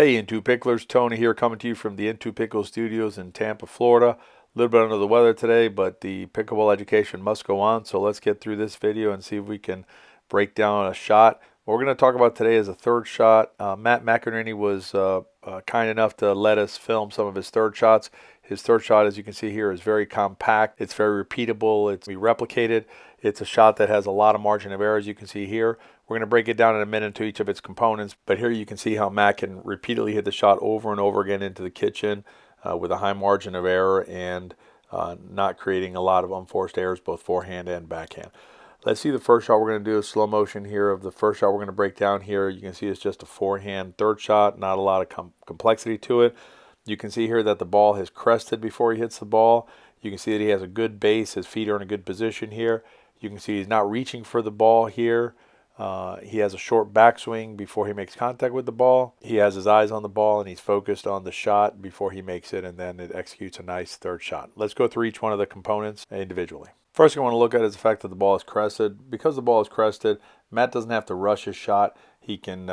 Hey, In2Picklers, Tony here coming to you from the In2Pickle studios in Tampa, Florida. A little bit under the weather today, but the pickleball education must go on. So let's get through this video and see if we can break down a shot. What we're going to talk about today is a third shot. Matt McInerney was kind enough to let us film some of his third shots. His third shot, as you can see here, is very compact. It's very repeatable. It's replicated. It's a shot that has a lot of margin of error, as you can see here. We're going to break it down in a minute to each of its components, but here you can see how Matt can repeatedly hit the shot over and over again into the kitchen with a high margin of error and not creating a lot of unforced errors, both forehand and backhand. Let's see the first shot. We're going to do a slow motion here of the first shot we're going to break down here. You can see it's just a forehand third shot, not a lot of complexity to it. You can see here that the ball has crested before he hits the ball. You can see that he has a good base. His feet are in a good position here. You can see he's not reaching for the ball here. He has a short backswing before he makes contact with the ball. He has his eyes on the ball and he's focused on the shot before he makes it, and then it executes a nice third shot. Let's go through each one of the components individually. First thing I want to look at is the fact that the ball is crested. Because the ball is crested, Matt doesn't have to rush his shot. He can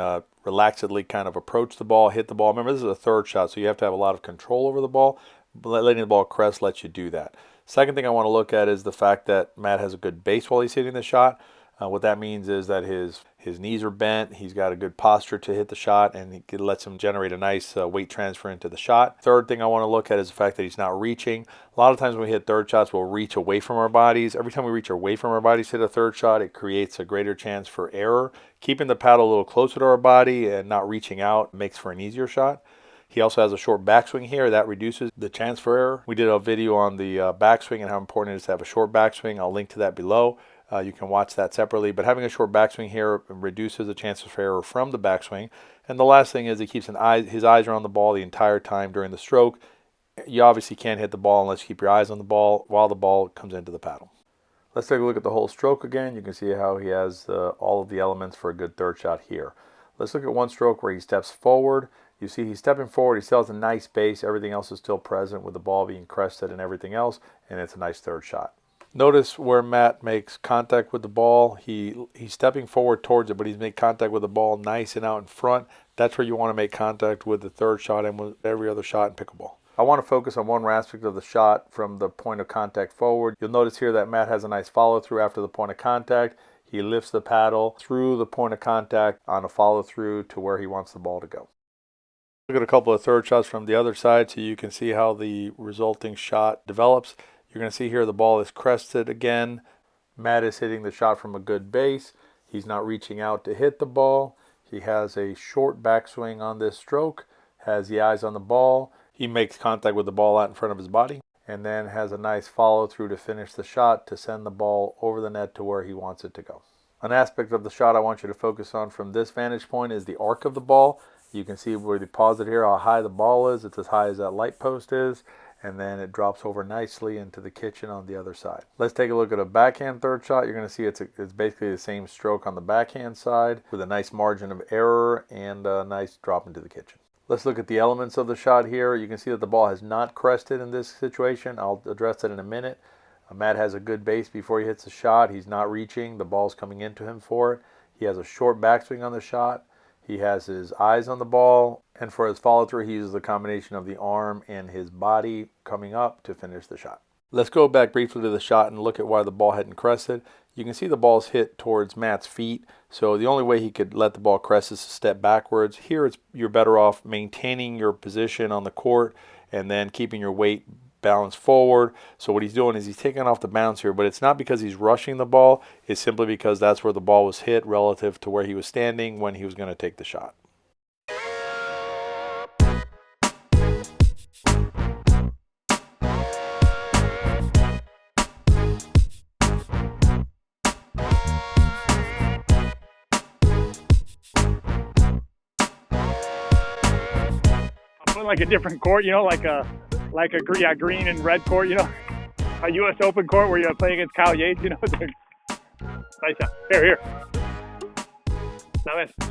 relaxedly kind of approach the ball, hit the ball. Remember, this is a third shot, so you have to have a lot of control over the ball. Letting the ball crest lets you do that. Second thing I want to look at is the fact that Matt has a good base while he's hitting the shot. What that means is that his knees are bent, he's got a good posture to hit the shot, and it lets him generate a nice weight transfer into the shot. Third thing I want to look at is the fact that he's not reaching. A lot of times when we hit third shots, we'll reach away from our bodies. Every time we reach away from our bodies to hit a third shot, it creates a greater chance for error. Keeping the paddle a little closer to our body and not reaching out makes for an easier shot. He also has a short backswing here. That reduces the chance for error. We did a video on the backswing and how important it is to have a short backswing. I'll link to that below. You can watch that separately, but having a short backswing here reduces the chances for error from the backswing. And the last thing is he keeps his eyes are on the ball the entire time during the stroke. You obviously can't hit the ball unless you keep your eyes on the ball while the ball comes into the paddle. Let's take a look at the whole stroke again. You can see how he has all of the elements for a good third shot here. Let's look at one stroke where he steps forward. You see he's stepping forward. He still has a nice base. Everything else is still present with the ball being crested and everything else, and it's a nice third shot. Notice where Matt makes contact with the ball. He's stepping forward towards it, but he's made contact with the ball nice and out in front. That's where you want to make contact with the third shot and with every other shot in pickleball. I want to focus on one aspect of the shot from the point of contact forward. You'll notice here that Matt has a nice follow through after the point of contact. He lifts the paddle through the point of contact on a follow through to where he wants the ball to go. Look at a couple of third shots from the other side so you can see how the resulting shot develops. You're going to see here the ball is crested again. Matt is hitting the shot from a good base. He's not reaching out to hit the ball. He has a short backswing on this stroke, has the eyes on the ball. He makes contact with the ball out in front of his body, and then has a nice follow through to finish the shot to send the ball over the net to where he wants it to go. An aspect of the shot I want you to focus on from this vantage point is the arc of the ball. You can see where they pause it here, how high the ball is. It's as high as that light post is. And then it drops over nicely into the kitchen on the other side. Let's take a look at a backhand third shot. You're going to see it's basically the same stroke on the backhand side with a nice margin of error and a nice drop into the kitchen. Let's look at the elements of the shot here. You can see that the ball has not crested in this situation. I'll address that in a minute. Matt has a good base before he hits the shot. He's not reaching. The ball's coming into him for it. He has a short backswing on the shot. He has his eyes on the ball, and for his follow-through, he uses the combination of the arm and his body coming up to finish the shot. Let's go back briefly to the shot and look at why the ball hadn't crested. You can see the ball's hit towards Matt's feet, so the only way he could let the ball crest is to step backwards. Here, you're better off maintaining your position on the court and then keeping your weight balanced forward. So what he's doing is he's taking off the bounce here, but it's not because he's rushing the ball. It's simply because that's where the ball was hit relative to where he was standing when he was going to take the shot. I'm putting like a different court, you know, like a green and red court, you know, a U.S. Open court where you're playing against Kyle Yates, you know. Nice shot. Here. Now this.